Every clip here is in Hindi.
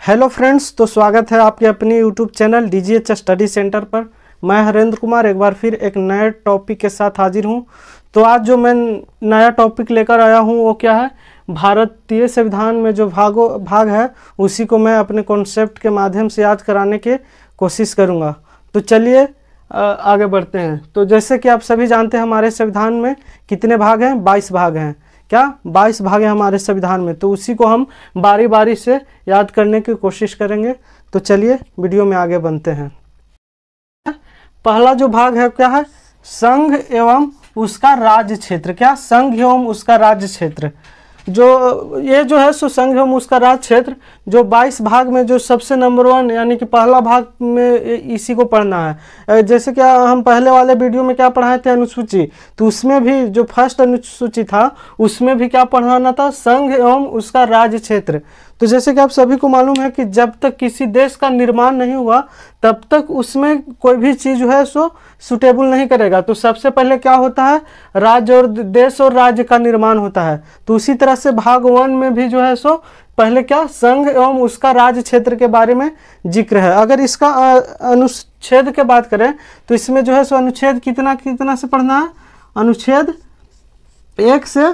हेलो फ्रेंड्स, तो स्वागत है आपके अपने YouTube channel DGH study centre पर। मैं हरेंद्र कुमार एक बार फिर एक नए टॉपिक के साथ हाजिर हूं। तो आज जो मैं नया टॉपिक लेकर आया हूं वो क्या है, भारतीय संविधान में जो भाग है उसी को मैं अपने कॉन्सेप्ट के माध्यम से याद कराने की कोशिश करूंगा। तो चलिए आगे बढ़ते हैं। तो जैसे कि आप सभी जानते हैं हमारे संविधान में कितने भाग हैं, 22 भाग हैं। क्या 22 भाग है हमारे संविधान में, तो उसी को हम बारी बारी से याद करने की कोशिश करेंगे। तो चलिए वीडियो में आगे बढ़ते हैं। पहला जो भाग है क्या है, संघ एवं उसका राज्य क्षेत्र। क्या संघ एवं उसका राज्य क्षेत्र, जो ये जो है सो संघ एवं उसका राज्य क्षेत्र जो 22 भाग में जो सबसे नंबर 1 यानी कि पहला भाग में इसी को पढ़ना है। जैसे कि हम पहले वाले वीडियो में क्या पढ़ाए थे, अनुसूची, तो उसमें भी जो फर्स्ट अनुसूची था उसमें भी क्या पढ़ाना था, संघ एवं उसका राज्य क्षेत्र। तो जैसे कि आप सभी को मालूम है कि जब तक किसी देश का निर्माण नहीं हुआ तब तक उसमें कोई भी चीज़ जो है सो सुटेबल नहीं करेगा। तो सबसे पहले क्या होता है, राज्य और देश और राज्य का निर्माण होता है। तो उसी तरह से भाग 1 में भी जो है सो पहले क्या, संघ एवं उसका राज्य क्षेत्र के बारे में जिक्र है। अगर इसका अनुच्छेद के बात करें तो इसमें जो है सो अनुच्छेद कितना से पढ़ना है, अनुच्छेद 1 से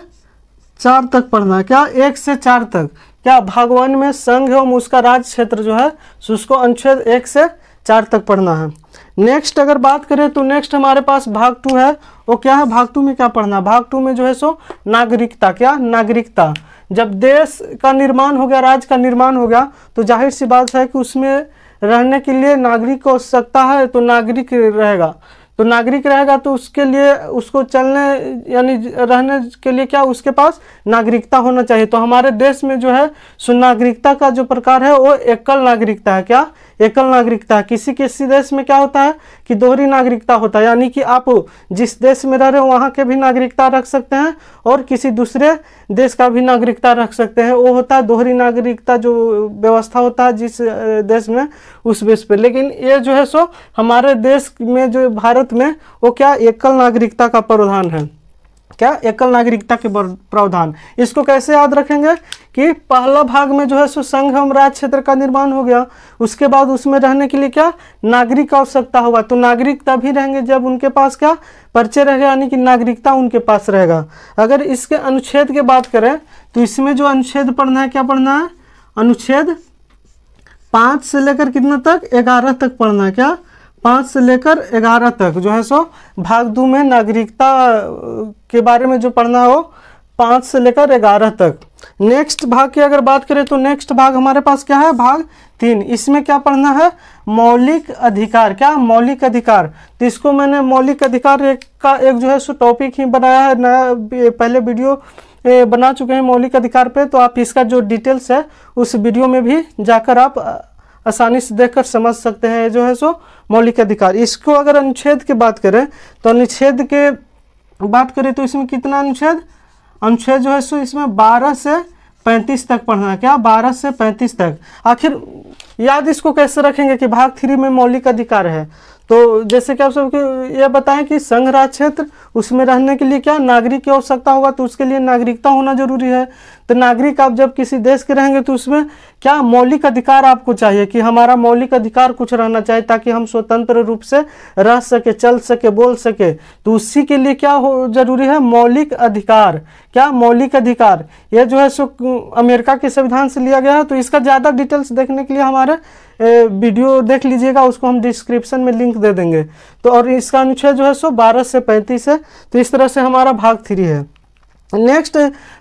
4 तक पढ़ना है। क्या 1 से 4 तक, क्या भाग 1 में संघ एवं उसका राज्य क्षेत्र जो है उसको अनुच्छेद 1 से 4 तक पढ़ना है। नेक्स्ट अगर बात करें तो नेक्स्ट हमारे पास भाग 2 है। वो क्या है, भाग 2 में क्या पढ़ना, भाग 2 में जो है सो नागरिकता। क्या नागरिकता, जब देश का निर्माण हो गया, राज्य का निर्माण हो गया, तो जाहिर सी बात है कि उसमें रहने के लिए नागरिक की आवश्यकता है। तो नागरिक रहेगा, तो नागरिक रहेगा तो उसके लिए उसको चलने यानी रहने के लिए क्या, उसके पास नागरिकता होना चाहिए। तो हमारे देश में जो है सो नागरिकता का जो प्रकार है वो एकल नागरिकता है। क्या एकल नागरिकता है। किसी किसी देश में क्या होता है कि दोहरी नागरिकता होता है, यानी कि आप जिस देश में रह रहे हो वहाँ के भी नागरिकता रख सकते हैं और किसी दूसरे देश का भी नागरिकता रख सकते हैं। वो होता है दोहरी नागरिकता, जो व्यवस्था होता है जिस देश में उस बेस पे। लेकिन ये जो है सो हमारे देश में जो भारत में वो क्या, एकल नागरिकता का प्रावधान है। क्या एकल नागरिकता के प्रावधान। इसको कैसे याद रखेंगे कि पहला भाग में जो है सो संघ एवं राज्य क्षेत्र का निर्माण हो गया, उसके बाद उसमें रहने के लिए क्या, नागरिक आवश्यकता होगा। तो नागरिक तभी रहेंगे जब उनके पास क्या, परिचय रहेगा, यानी कि नागरिकता उनके पास रहेगा। अगर इसके अनुच्छेद की बात करें तो इसमें जो अनुच्छेद पढ़ना है, क्या पढ़ना है, अनुच्छेद 5 से लेकर कितना तक, 11 तक पढ़ना है। क्या 5 से लेकर 11 तक जो है सो भाग 2 में नागरिकता के बारे में जो पढ़ना हो 5 से लेकर 11 तक। नेक्स्ट भाग की अगर बात करें तो नेक्स्ट भाग हमारे पास क्या है, भाग 3। इसमें क्या पढ़ना है, मौलिक अधिकार। क्या मौलिक अधिकार, तो इसको मैंने मौलिक अधिकार का एक जो है सो टॉपिक ही बनाया है, नया पहले वीडियो बना चुके हैं मौलिक अधिकार पे। तो आप इसका जो डिटेल्स है उस वीडियो में भी जाकर आप आसानी से देखकर समझ सकते हैं जो है सो मौलिक अधिकार। इसको अगर अनुच्छेद की बात करें तो अनुच्छेद के बात करें तो इसमें कितना अनुच्छेद जो है सो इसमें 12 से 35 तक पढ़ना है। क्या 12 से 35 तक। आखिर याद इसको कैसे रखेंगे कि भाग 3 में मौलिक अधिकार है। तो जैसे कि आप सबको ये बताएं कि संघ राज्य क्षेत्र उसमें रहने के लिए क्या, नागरिक की आवश्यकता होगा, तो उसके लिए नागरिकता होना जरूरी है। तो नागरिक आप जब किसी देश के रहेंगे तो उसमें क्या, मौलिक अधिकार आपको चाहिए कि हमारा मौलिक अधिकार कुछ रहना चाहिए ताकि हम स्वतंत्र रूप से रह सके, चल सके, बोल सके। तो उसी के लिए क्या जरूरी है, मौलिक अधिकार। क्या मौलिक अधिकार, ये जो है सो अमेरिका के संविधान से लिया गया है। तो इसका ज़्यादा डिटेल्स देखने के लिए हमारे वीडियो देख लीजिएगा, उसको हम डिस्क्रिप्शन में लिंक दे देंगे। तो और इसका अनुच्छेद जो है सो 12 से 35 है। तो इस तरह से हमारा भाग 3 है। नेक्स्ट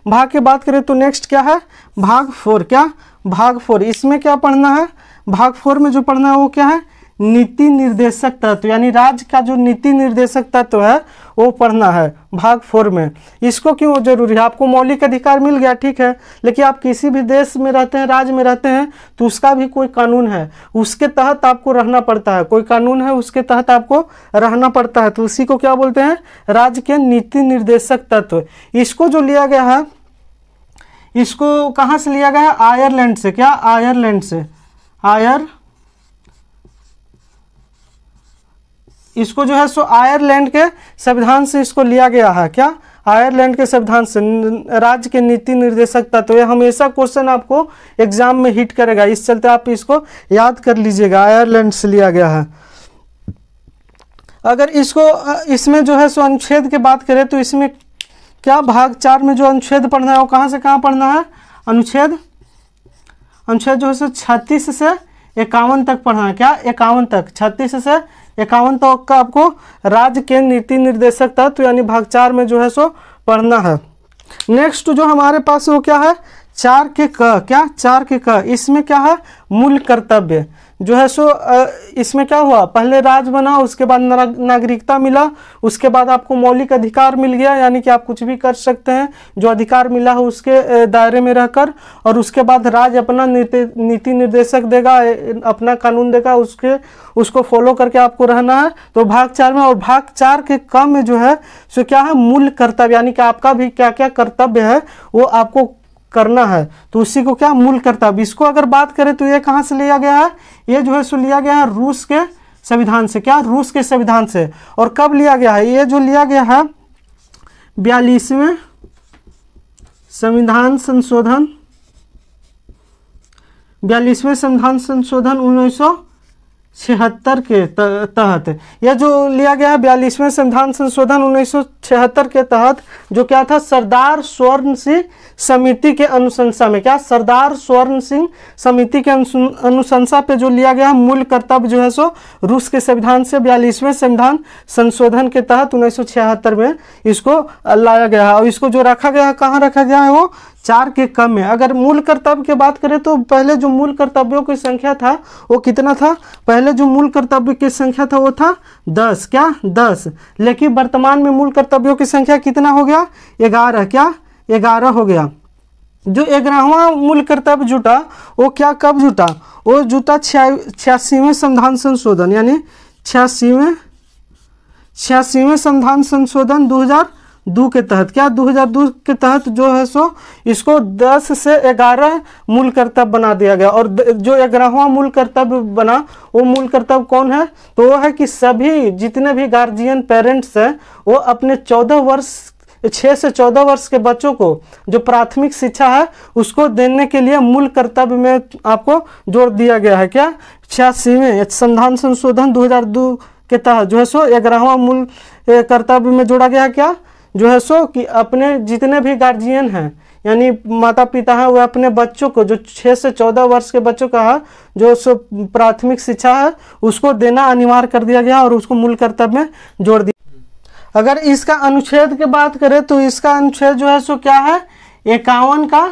भाग की बात करें तो नेक्स्ट क्या है, भाग 4। क्या भाग 4, इसमें क्या पढ़ना है, भाग 4 में जो पढ़ना है वो क्या है, नीति निर्देशक तत्व, यानी राज्य का जो नीति निर्देशक तत्व है वो पढ़ना है भाग 4 में। इसको क्यों जरूरी है, आपको मौलिक अधिकार मिल गया ठीक है, लेकिन आप किसी भी देश में रहते हैं, राज्य में रहते हैं, तो उसका भी कोई कानून है, उसके तहत आपको रहना पड़ता है। कोई कानून है उसके तहत आपको रहना पड़ता है। तो उसी को क्या बोलते हैं, राज्य के नीति निर्देशक तत्व। इसको जो लिया गया है, इसको कहाँ से लिया गया है, आयरलैंड से। क्या आयरलैंड से, इसको जो है सो आयरलैंड के संविधान से इसको लिया गया है। क्या आयरलैंड के संविधान से राज्य के नीति निर्देशक तत्व, ये हमेशा क्वेश्चन आपको एग्जाम में हिट करेगा, इस चलते आप इसको याद कर लीजिएगा, आयरलैंड से लिया गया है। अगर इसमें जो है सो अनुच्छेद की बात करें तो इसमें क्या भाग 4 में जो अनुच्छेद पढ़ना है वो कहाँ से कहाँ पढ़ना है? अनुच्छेद जो है सो 36 से 51 तक पढ़ना है। क्या? 51 तक, 36 से 51 तक का आपको राज्य के नीति निर्देशक तत्व यानी भाग 4 में जो है सो पढ़ना है। नेक्स्ट जो हमारे पास वो क्या है? 4 के क। क्या? 4 के क, इसमें क्या है? मूल कर्तव्य जो है सो इसमें क्या हुआ? पहले राज बना, उसके बाद नागरिकता मिला, उसके बाद आपको मौलिक अधिकार मिल गया, यानी कि आप कुछ भी कर सकते हैं जो अधिकार मिला है उसके दायरे में रहकर, और उसके बाद राज अपना नीति निर्देशक देगा, अपना कानून देगा, उसको फॉलो करके आपको रहना है। तो भाग 4 में, और भाग 4 के क में जो है सो क्या है? मूल कर्तव्य, यानी कि आपका भी क्या क्या कर्तव्य है वो आपको करना है, तो उसी को क्या? मूल कर्तव्य। इसको अगर बात करें तो ये कहाँ से लिया गया है? ये जो है सो लिया गया है रूस के संविधान से। क्या? रूस के संविधान से। और कब लिया गया है? ये जो लिया गया है 42वें संविधान संशोधन, 42वें संविधान संशोधन 1976 के तहत। यह जो लिया गया है 42वें संविधान संशोधन 1976 के तहत, जो क्या था? सरदार स्वर्ण सिंह समिति के अनुशंसा में। क्या? सरदार स्वर्ण सिंह समिति के अनुशंसा पे जो लिया गया मूल कर्तव्य जो है सो रूस के संविधान से 42वें संविधान संशोधन के तहत 1976 में इसको लाया गया है। और इसको जो रखा गया है, कहाँ रखा गया है? वो 4 के क में। अगर मूल कर्तव्य की बात करें तो पहले जो मूल कर्तव्यों की संख्या था वो कितना था? पहले जो मूल कर्तव्य की संख्या था वो था 10। क्या? 10। लेकिन वर्तमान में मूल कर्तव्यों की संख्या कितना हो गया? 11। क्या? 11 हो गया। जो 11वां मूल कर्तव्य जुटा वो क्या कब जुटा? वो जुटा 86वें संविधान संशोधन, यानी 86वें संविधान संशोधन 2002 के तहत। क्या? 2002 के तहत जो है सो इसको 10 से 11 मूल कर्तव्य बना दिया गया। और जो 11वां मूल कर्तव्य बना वो मूल कर्तव्य कौन है? तो वो है कि सभी जितने भी गार्जियन पेरेंट्स हैं वो अपने 6 से 14 वर्ष के बच्चों को जो प्राथमिक शिक्षा है उसको देने के लिए मूल कर्तव्य में आपको जोड़ दिया गया है। क्या? 86वें संविधान संशोधन 2002 के तहत जो है सो 11वां मूल कर्तव्य में जोड़ा गया। क्या? जो है सो कि अपने जितने भी गार्जियन हैं यानी माता पिता हैं वो अपने बच्चों को जो 6 से 14 वर्ष के बच्चों का है जो सो प्राथमिक शिक्षा है उसको देना अनिवार्य कर दिया गया और उसको मूल कर्तव्य में जोड़ दिया। अगर इसका अनुच्छेद की बात करें तो इसका अनुच्छेद जो है सो क्या है? 51 का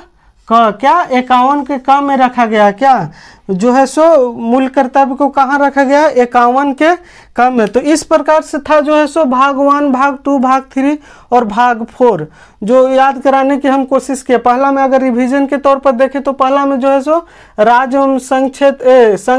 क। क्या? 51 के क में रखा गया। क्या? जो है सो मूल कर्तव्य को कहाँ रखा गया? 51 के क में। तो इस प्रकार से था जो है सो भाग 1, भाग 2, भाग 3 और भाग 4 जो याद कराने की हम कोशिश किए। पहला में अगर रिवीजन के तौर पर देखें तो पहला में जो है सो राज्य एवं संघ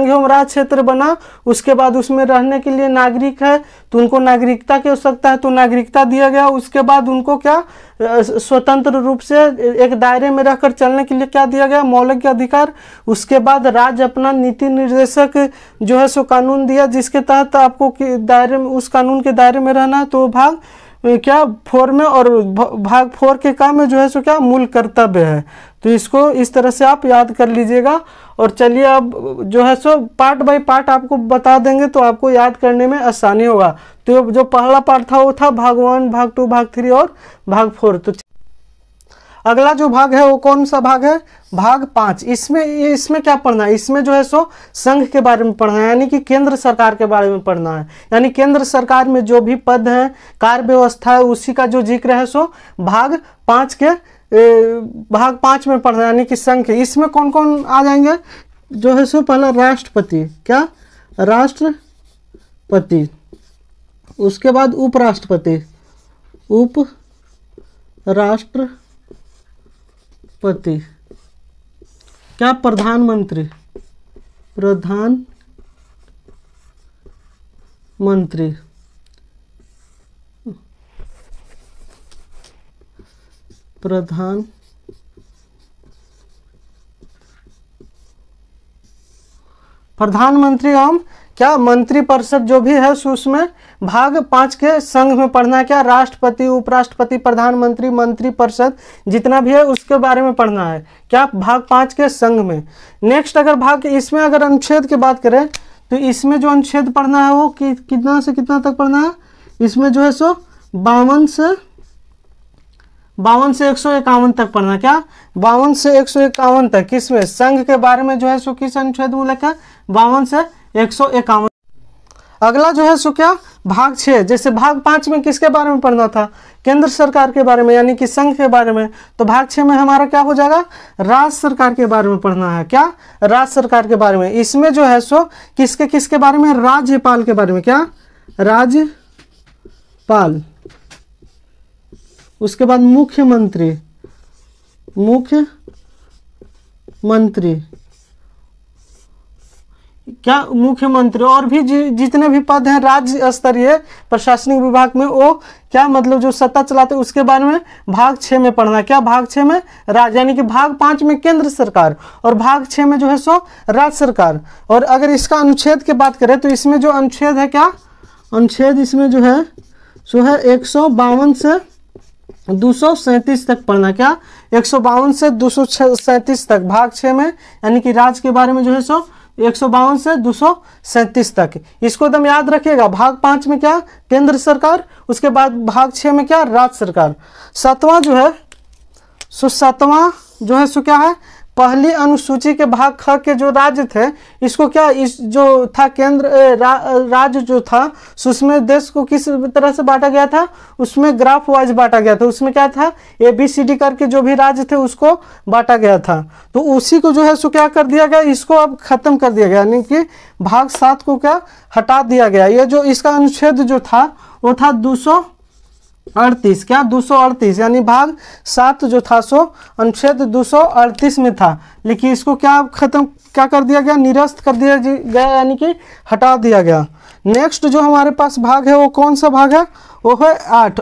एवं राज्य क्षेत्र बना, उसके बाद उसमें रहने के लिए नागरिक है तो उनको नागरिकता की आवश्यकता है तो नागरिकता दिया गया। उसके बाद उनको क्या स्वतंत्र रूप से एक दायरे में रहकर चलने के लिए क्या दिया गया? मौलिक अधिकार। उसके बाद राज्य अपना नीति निर्देशक जो है सो कानून दिया जिसके तहत आपको दायरे में उस कानून के दायरे में रहना है। तो भाग क्या 4 में, और भाग 4 के काम में जो है सो क्या मूल कर्तव्य है। तो इसको इस तरह से आप याद कर लीजिएगा। और चलिए अब जो है सो पार्ट बाय पार्ट आपको बता देंगे तो आपको याद करने में आसानी होगा। तो जो पहला पार्ट था वो था भाग 1, भाग 2, भाग 3 और भाग 4। तो अगला जो भाग है वो कौन सा भाग है? भाग 5। इसमें क्या पढ़ना है? इसमें जो है सो संघ के बारे में पढ़ना है, यानी कि केंद्र सरकार के बारे में पढ़ना है। यानी केंद्र सरकार में जो भी पद है, कार्य व्यवस्था है, उसी का जो जिक्र है सो भाग 5 में पढ़ना है, यानी कि संघ के। इसमें कौन कौन आ जाएंगे? जो है सो पहला राष्ट्रपति। क्या? राष्ट्रपति। उसके बाद उपराष्ट्रपति, उपराष्ट्रपति। क्या? प्रधानमंत्री, प्रधानमंत्री एवं क्या मंत्रिपरिषद जो भी है सो उसमें भाग 5 के संघ में पढ़ना है। क्या राष्ट्रपति, उपराष्ट्रपति, प्रधानमंत्री, मंत्रिपरिषद जितना भी है उसके बारे में पढ़ना है। क्या भाग 5 के संघ में। नेक्स्ट अगर भाग इसमें अगर अनुच्छेद की बात करें तो इसमें जो अनुच्छेद पढ़ना है वो कितना से कितना तक पढ़ना है। इसमें जो है सो 52 से 151 तक पढ़ना। क्या 52 से 151 तक किसमें, संघ के बारे में जो है सो किस अनुच्छेद मूलक है, 52 से 151। अगला जो है सो क्या भाग 6, जैसे भाग 5 में किसके बारे में पढ़ना था, केंद्र सरकार के बारे में यानी कि संघ के बारे में, तो भाग 6 में हमारा क्या हो जाएगा, राज्य सरकार के बारे में पढ़ना है। क्या राज्य सरकार के बारे में। इसमें जो है सो किसके किसके बारे में, राज्यपाल के बारे में। क्या राज्यपाल, उसके बाद मुख्यमंत्री, क्या मुख्यमंत्री और भी जितने भी पद हैं राज्य स्तरीय प्रशासनिक विभाग में, वो क्या मतलब जो सत्ता चलाते हैं उसके बारे में भाग 6 में पढ़ना। क्या भाग 6 में राज्य, यानी कि भाग 5 में केंद्र सरकार और भाग 6 में जो है सो राज्य सरकार। और अगर इसका अनुच्छेद की बात करें तो इसमें जो अनुच्छेद है, क्या अनुच्छेद इसमें जो है सो है 152 से 237 तक पढ़ना। क्या 152 से 237 तक भाग 6 में, यानी कि राज्य के बारे में जो है सो 152 से 237 तक। इसको एकदम याद रखिएगा। भाग 5 में क्या केंद्र सरकार, उसके बाद भाग 6 में क्या राज्य सरकार। 7वां जो है सो क्या है, पहली अनुसूची के भाग ख के जो राज्य थे इसको क्या, इस जो था केंद्र राज्य जो था उसमें देश को किस तरह से बांटा गया था, उसमें ग्राफ वाइज बांटा गया था। उसमें क्या था, ABCD करके जो भी राज्य थे उसको बांटा गया था। तो उसी को जो है सो क्या कर दिया गया, इसको अब खत्म कर दिया गया, यानी कि भाग 7 को क्या हटा दिया गया। ये जो इसका अनुच्छेद जो था वो था 238। क्या 238, यानी भाग 7 जो था सो अनुच्छेद 238 में था, लेकिन इसको क्या खत्म क्या कर दिया गया, निरस्त कर दिया गया, यानी कि हटा दिया गया। नेक्स्ट जो हमारे पास भाग है वो कौन सा भाग है, वो है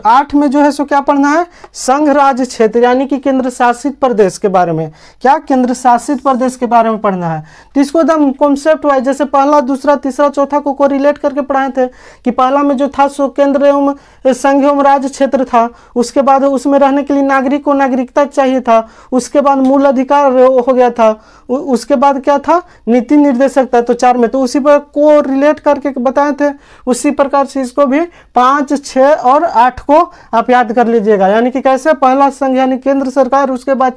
8 में जो है सो क्या पढ़ना है, संघ राज्य क्षेत्र यानी कि केंद्र शासित प्रदेश के बारे में। क्या केंद्र शासित प्रदेश के बारे में पढ़ना है। तो इसको एकदम कॉन्सेप्ट वाइज, जैसे पहला, दूसरा, तीसरा, चौथा को रिलेट करके पढ़ाए थे कि पहला में जो था सो केंद्र एवं संघ एवं राज्य क्षेत्र था, उसके बाद उसमें रहने के लिए नागरिक को नागरिकता चाहिए था, उसके बाद मूल अधिकार हो गया था, उसके बाद क्या था नीति निर्देशक था। तो 4 में तो उसी पर को रिलेट करके बताए थे। उसी प्रकार से इसको भी 5, 6 और 8 को आप याद कर लीजिएगा, यानी कि कैसे, पहला संघ यानी केंद्र सरकार, उसके बाद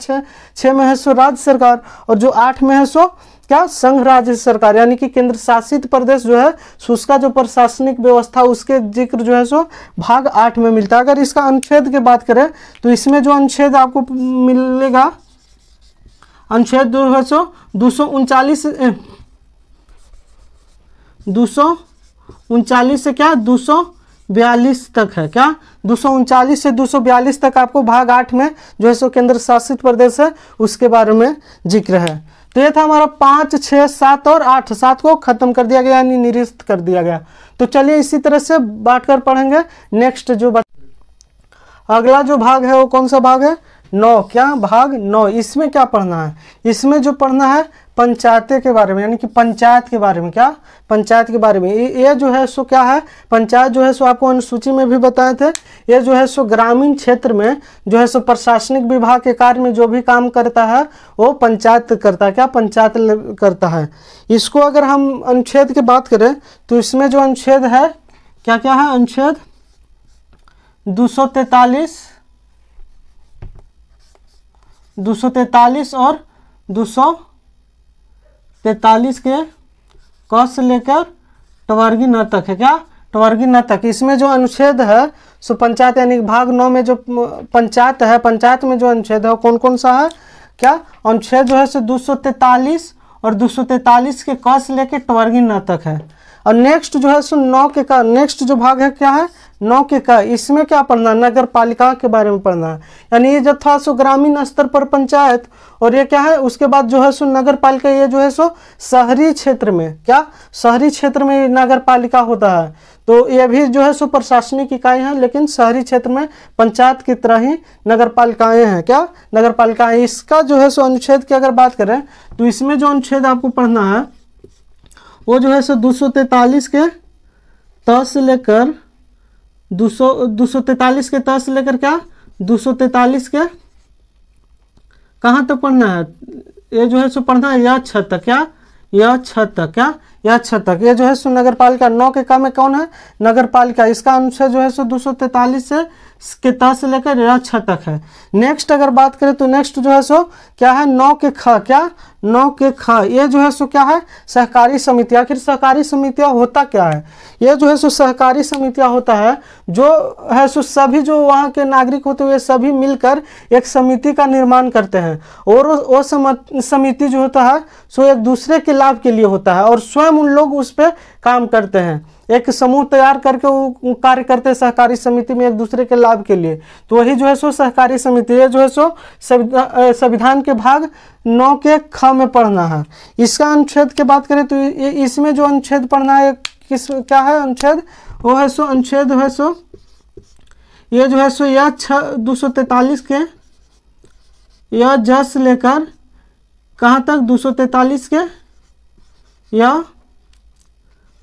6 में है सो राज्य सरकार, और जो 8 में है सो क्या संघ राज्य सरकार यानी कि केंद्र शासित प्रदेश जो है उसका जो प्रशासनिक व्यवस्था उसके जिक्र जो है सो भाग 8 में मिलता है। अगर इसका अनुच्छेद की बात करें तो इसमें जो अनुच्छेद आपको मिलेगा, अनुच्छेद जो है सो 239 से क्या 242 तक है। क्या 239 से 242 तक आपको भाग 8 में जो है सो केंद्र शासित प्रदेश है उसके बारे में जिक्र है। तो ये था हमारा 5, 6, 7 और 8। 7 को खत्म कर दिया गया यानी निरस्त कर दिया गया। तो चलिए इसी तरह से बांट कर पढ़ेंगे। नेक्स्ट जो अगला जो भाग है वो कौन सा भाग है, 9। क्या भाग 9, इसमें क्या पढ़ना है, इसमें जो पढ़ना है पंचायतें के बारे में, यानी कि पंचायत के बारे में। क्या पंचायत के बारे में, ये जो है सो क्या है, पंचायत जो है सो आपको अनुसूची में भी बताए थे, ये जो है सो ग्रामीण क्षेत्र में जो है सो प्रशासनिक विभाग के कार्य में जो भी काम करता है वो पंचायत करता है। क्या पंचायत करता है। इसको अगर हम अनुच्छेद की बात करें तो इसमें जो अनुच्छेद है क्या क्या है, अनुच्छेद 243 और 243 के क से लेकर टवर्गी न तक है। क्या टवर्गी न तक। इसमें जो अनुच्छेद है सो पंचायत यानी भाग 9 में जो पंचायत है, पंचायत में जो अनुच्छेद है वो कौन कौन सा है। क्या अनुच्छेद जो है सो 243 और 243 के क से लेकर टवर्गी न तक है। और नेक्स्ट जो है सो 9 के का, नेक्स्ट जो भाग है क्या है 9 के का, इसमें क्या पढ़ना, नगर पालिका के बारे में पढ़ना है। यानी ये जो था सो ग्रामीण स्तर पर पंचायत, और ये क्या है उसके बाद जो है सो नगर पालिका, ये जो है सो शहरी क्षेत्र में, क्या शहरी क्षेत्र में नगर पालिका होता है। तो ये भी जो है सो प्रशासनिक इकाई है, लेकिन शहरी क्षेत्र में पंचायत की तरह ही नगर पालिकाएँ हैं। क्या नगर पालिकाएँ। इसका जो है सो अनुच्छेद की अगर बात करें तो इसमें जो अनुच्छेद आपको पढ़ना है वो जो है सो 243 के त से लेकर 243 के त से लेकर क्या 243 के कहाँ तक पढ़ना है, ये जो है सो पढ़ना है यह छत तक, क्या यह छत तक, क्या यह छत तक। ये जो है सो नगर पालिका 9 के काम में कौन है, नगर पालिका। इसका अनुच्छेद जो है सो 243 के त से लेकर यह छत तक है। नेक्स्ट अगर बात करें तो नेक्स्ट जो है सो क्या है 9 के ख, क्या 9 के ख, ये जो है सो क्या है सहकारी समिति। आखिर सहकारी समितियां होता क्या है, ये जो है सो सहकारी समितियां होता है जो है सो सभी जो वहाँ के नागरिक होते हुए सभी मिलकर एक समिति का निर्माण करते हैं और वो समिति जो होता है सो एक दूसरे के लाभ के लिए होता है और स्वयं उन लोग उस पर काम करते हैं, एक समूह तैयार करके वो कार्य करते हैं सहकारी समिति में एक दूसरे के लाभ के लिए। तो वही जो है सो सहकारी समिति, ये जो है सो संविधान के भाग 9 के ख में पढ़ना है। इसका अनुच्छेद की बात करें तो इसमें जो अनुच्छेद पढ़ना है किस क्या है अनुच्छेद, वो है सो अनुच्छेद है सो ये जो है सो यह 243 के यह ज से लेकर कहाँ तक 243 के यह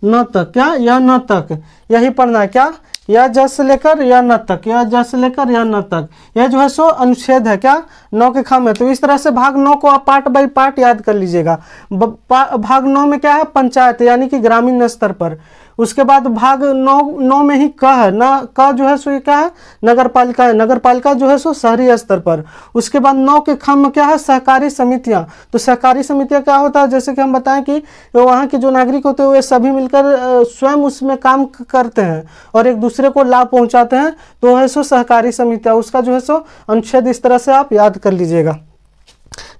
न तक, क्या यह न तक, यही पढ़ना है, क्या यह ज से लेकर यह न तक, यह ज से लेकर यह न तक। यह जो है सो अनुच्छेद है क्या 9 के ख में। तो इस तरह से भाग 9 को आप पार्ट बाय पार्ट याद कर लीजिएगा। भाग 9 में क्या है पंचायत यानी कि ग्रामीण स्तर पर। उसके बाद भाग 9 में ही क है ना, क जो है सो ये क्या है नगर पालिका है, नगर पालिका जो है सो शहरी स्तर पर। उसके बाद 9 के ख में क्या है सहकारी समितियां। तो सहकारी समितियां क्या होता है, जैसे कि हम बताएं कि वहाँ के जो नागरिक होते हैं वे सभी मिलकर स्वयं उसमें काम करते हैं और एक दूसरे को लाभ पहुंचाते हैं, तो है सो सहकारी समितियां। उसका जो है सो अनुच्छेद इस तरह से आप याद कर लीजिएगा।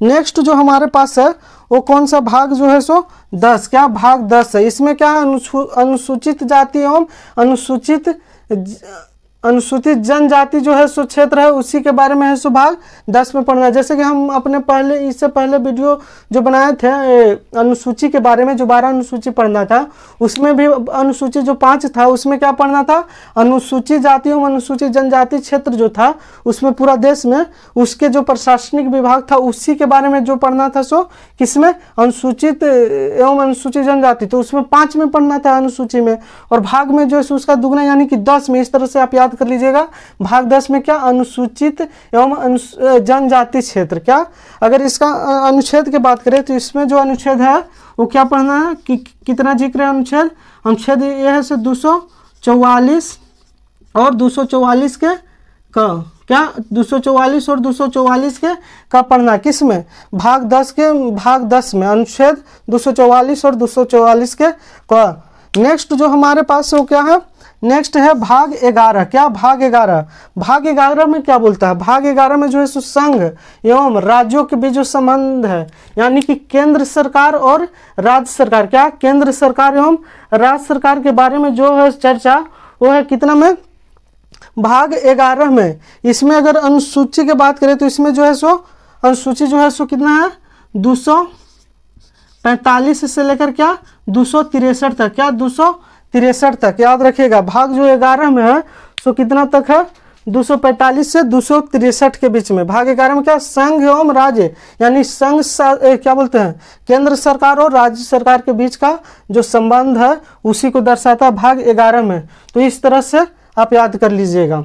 नेक्स्ट जो हमारे पास है वो कौन सा भाग जो है सो 10, क्या भाग 10 है। इसमें क्या है अनुसूचित जाति एवं अनुसूचित जनजाति जो है सो क्षेत्र है उसी के बारे में है सो भाग 10 में पढ़ना है। जैसे कि हम अपने इससे पहले वीडियो जो बनाए थे अनुसूची के बारे में, जो 12 अनुसूची पढ़ना था, उसमें भी अनुसूची जो 5 था उसमें क्या पढ़ना था अनुसूचित जाति एवं अनुसूचित जनजाति क्षेत्र जो था उसमें पूरा देश में उसके जो प्रशासनिक विभाग था उसी के बारे में जो पढ़ना था सो किसमें अनुसूचित एवं अनुसूचित जनजाति। तो उसमें 5 में पढ़ना था अनुसूची में, और भाग में जो है उसका दुगना यानी कि 10 में। इस तरह से आप याद कर लीजिएगा। भाग 10 में क्या अनुसूचित एवं जनजाति क्षेत्र। क्या अगर इसका अनुच्छेद की बात करें तो इसमें जो अनुच्छेद है वो क्या पढ़ना है कि कितना जिक्र है अनुच्छेद, अनुच्छेद ये है से 244 और 244 के क्या 244 और 244 के का पढ़ना किस में भाग 10 में अनुच्छेद 244 और 244 के का। नेक्स्ट जो हमारे पास वो क्या है, नेक्स्ट है भाग 11। क्या भाग 11, भाग 11 में क्या बोलता है, भाग 11 में जो है सो संघ एवं राज्यों के बीच जो संबंध है यानी कि केंद्र सरकार और राज्य सरकार, क्या केंद्र सरकार एवं राज्य सरकार के बारे में जो है चर्चा वो है कितना में भाग 11 में। इसमें अगर अनुसूची की बात करें तो इसमें जो है सो अनुसूची जो है सो कितना है 245 से लेकर क्या 263 तक, क्या 263 तक याद रखिएगा। भाग जो 11 में है सो कितना तक है 245 से 263 के बीच में। भाग 11 में क्या संघ एवं राज्य यानी संघ क्या बोलते हैं केंद्र सरकार और राज्य सरकार के बीच का जो संबंध है उसी को दर्शाता है भाग 11 में। तो इस तरह से आप याद कर लीजिएगा।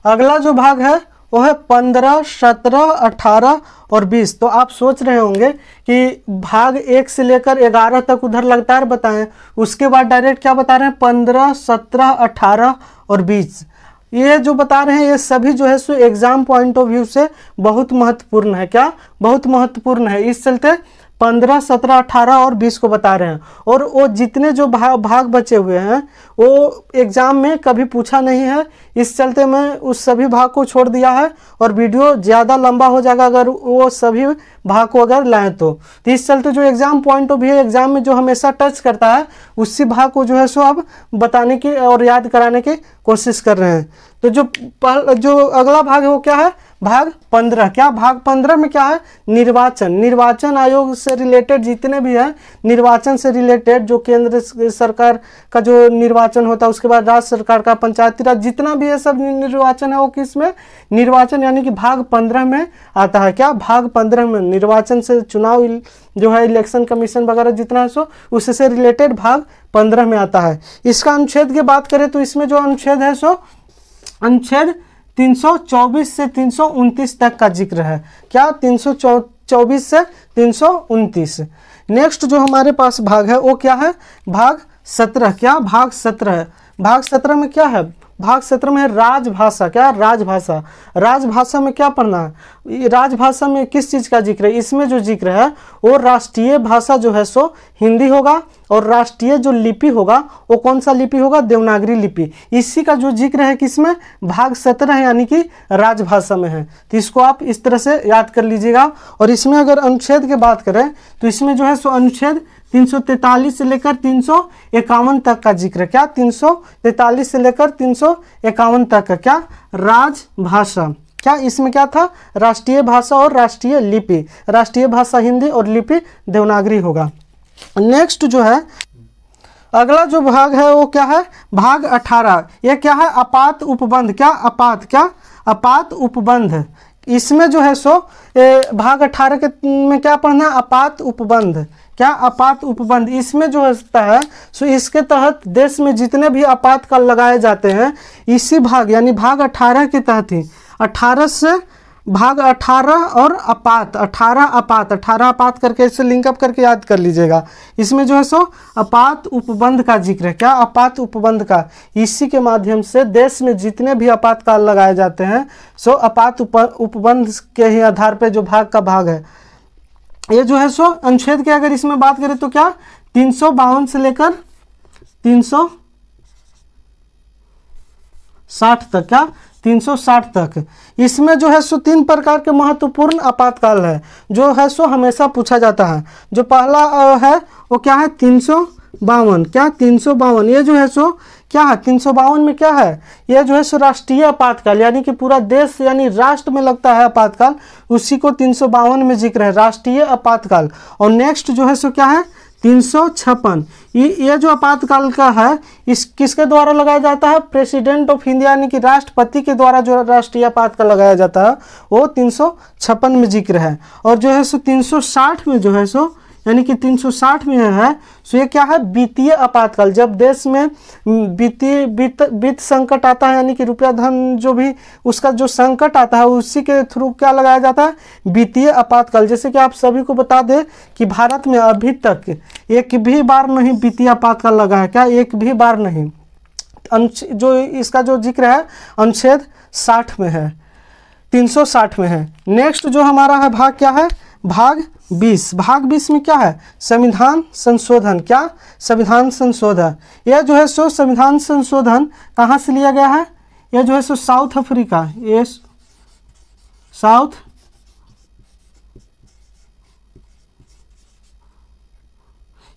अगला जो भाग है वो है 15, 17, 18 और 20। तो आप सोच रहे होंगे कि भाग 1 से लेकर 11 तक उधर लगातार बताएं, उसके बाद डायरेक्ट क्या बता रहे हैं 15, 17, 18 और 20। ये जो बता रहे हैं ये सभी जो है so exam point of view से बहुत महत्वपूर्ण है। क्या बहुत महत्वपूर्ण है, इस चलते 15, 17, 18 और 20 को बता रहे हैं। और वो जितने जो भाग बचे हुए हैं वो एग्जाम में कभी पूछा नहीं है, इस चलते मैं उस सभी भाग को छोड़ दिया है और वीडियो ज़्यादा लंबा हो जाएगा अगर वो सभी भाग को अगर लाएँ तो इस चलते जो exam point of view exam में जो हमेशा टच करता है उसी भाग को जो है सो अब बताने की और याद कराने की कोशिश कर रहे हैं। तो जो अगला भाग है वो क्या है भाग 15। क्या भाग 15 में क्या है निर्वाचन आयोग से रिलेटेड जितने भी है निर्वाचन से रिलेटेड जो केंद्र सरकार का जो निर्वाचन होता है, उसके बाद राज्य सरकार का पंचायती राज जितना भी है सब निर्वाचन है वो किस में निर्वाचन यानी कि भाग 15 में आता है। क्या भाग 15 में निर्वाचन से चुनाव जो है इलेक्शन कमीशन वगैरह जितना है सो उससे रिलेटेड भाग 15 में आता है। इसका अनुच्छेद की बात करें तो इसमें जो अनुच्छेद है सो अनुच्छेद 324 से 329 तक का जिक्र है। क्या 324 से 329। नेक्स्ट जो हमारे पास भाग है वो क्या है, भाग 17। क्या भाग 17 है। भाग 17 में क्या है, भाग 17 में है राजभाषा। क्या राजभाषा, राजभाषा में क्या पढ़ना है, राजभाषा में किस चीज़ का जिक्र है, इसमें जो जिक्र है वो राष्ट्रीय भाषा जो है सो हिंदी होगा और राष्ट्रीय जो लिपि होगा वो कौन सा लिपि होगा, देवनागरी लिपि। इसी का जो जिक्र है किसमें, भाग 17 है यानी कि राजभाषा में है। तो इसको आप इस तरह से याद कर लीजिएगा। और इसमें अगर अनुच्छेद की बात करें तो इसमें जो है सो अनुच्छेद 343 से लेकर 351 तक का जिक्र। क्या 343 से लेकर 351 तक का क्या, राजभाषा। क्या इसमें क्या था, राष्ट्रीय भाषा और राष्ट्रीय लिपि। राष्ट्रीय भाषा हिंदी और लिपि देवनागरी होगा। नेक्स्ट जो है अगला जो भाग है वो क्या है, भाग 18। ये क्या है, आपात उपबंध। क्या आपात, क्या आपात उपबंध। इसमें जो है सो भाग 18 के में क्या पढ़ना है, आपात उपबंध। क्या आपात उपबंध। इसमें जो होता है सो इसके तहत देश में जितने भी आपातकाल लगाए जाते हैं इसी भाग यानी भाग 18 के तहत ही 18 से भाग 18 और आपात 18 आपात करके इसे लिंकअप करके याद कर लीजिएगा। इसमें जो है सो आपात उपबंध का जिक्र है। क्या आपात उपबंध का, इसी के माध्यम से देश में जितने भी आपातकाल लगाए जाते हैं सो आपात उपबंध के ही आधार पर जो भाग का भाग है ये जो है सो अनुच्छेद के अगर इसमें बात करें तो क्या 352 से लेकर 360 तक। क्या 360 तक। इसमें जो है सो 3 प्रकार के महत्वपूर्ण आपातकाल है जो है सो हमेशा पूछा जाता है। जो पहला है वो क्या है 352। क्या 352, ये जो है सो क्या है 352 में क्या है, ये जो है सो राष्ट्रीय आपातकाल यानी कि पूरा देश यानी राष्ट्र में लगता है आपातकाल, उसी को 352 में जिक्र है, राष्ट्रीय आपातकाल। और नेक्स्ट जो है सो क्या है 356। ये जो आपातकाल का है इस किसके द्वारा लगाया जाता है, प्रेसिडेंट ऑफ इंडिया यानी कि राष्ट्रपति के द्वारा जो राष्ट्रीय आपातकाल लगाया जाता है वो 356 में जिक्र है। और जो है सो 360 में जो है सो यानी कि 360 में है सो ये क्या है, वित्तीय आपातकाल। जब देश में वित्त संकट आता है यानी कि रुपया धन जो भी उसका जो संकट आता है उसी के थ्रू क्या लगाया जाता है, वित्तीय आपातकाल। जैसे कि आप सभी को बता दें कि भारत में अभी तक एक भी बार नहीं वित्तीय आपातकाल लगा है। क्या एक भी बार नहीं। जो इसका जो जिक्र है अनुच्छेद 60 में है, 360 में है। नेक्स्ट जो हमारा है भाग क्या है, भाग 20। भाग 20 में क्या है, संविधान संशोधन। क्या संविधान संशोधन। यह जो है सो संविधान संशोधन कहाँ से लिया गया है, यह जो है सो साउथ अफ्रीका,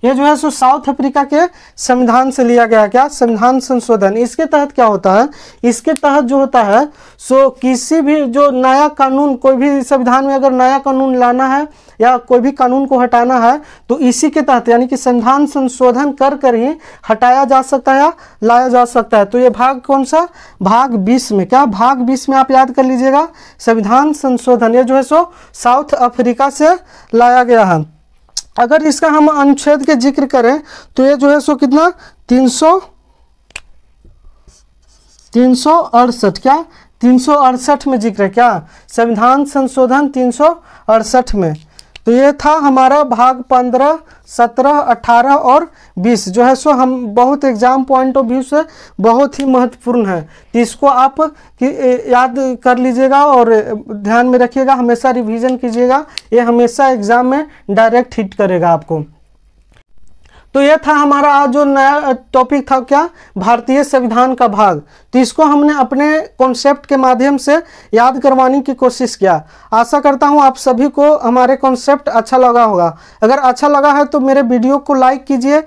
ये जो है सो साउथ अफ्रीका के संविधान से लिया गया। क्या संविधान संशोधन। इसके तहत क्या होता है, इसके तहत जो होता है सो किसी भी जो नया कानून, कोई भी संविधान में अगर नया कानून लाना है या कोई भी कानून को हटाना है तो इसी के तहत यानी कि संविधान संशोधन कर ही हटाया जा सकता है या लाया जा सकता है। तो ये भाग कौन सा, भाग 20 में। क्या भाग 20 में आप याद कर लीजिएगा संविधान संशोधन। ये जो है सो साउथ अफ्रीका से लाया गया है। अगर इसका हम अनुच्छेद के जिक्र करें तो ये जो है सो कितना 368। क्या 368 में जिक्र है। क्या संविधान संशोधन 368 में। तो ये था हमारा भाग 15, 17, 18 और 20 जो है सो हम बहुत एग्जाम पॉइंट ऑफ व्यू से बहुत ही महत्वपूर्ण है। तो इसको आप याद कर लीजिएगा और ध्यान में रखिएगा, हमेशा रिवीजन कीजिएगा, ये हमेशा एग्जाम में डायरेक्ट हिट करेगा आपको। तो ये था हमारा आज जो नया टॉपिक था, क्या भारतीय संविधान का भाग। तो इसको हमने अपने कॉन्सेप्ट के माध्यम से याद करवाने की कोशिश किया। आशा करता हूँ आप सभी को हमारे कॉन्सेप्ट अच्छा लगा होगा। अगर अच्छा लगा है तो मेरे वीडियो को लाइक कीजिए,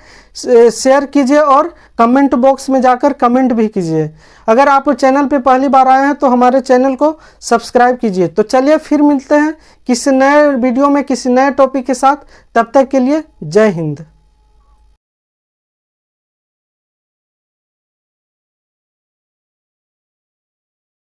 शेयर कीजिए और कमेंट बॉक्स में जाकर कमेंट भी कीजिए। अगर आप चैनल पे पहली बार आए हैं तो हमारे चैनल को सब्सक्राइब कीजिए। तो चलिए फिर मिलते हैं किसी नए वीडियो में किसी नए टॉपिक के साथ। तब तक के लिए जय हिंद।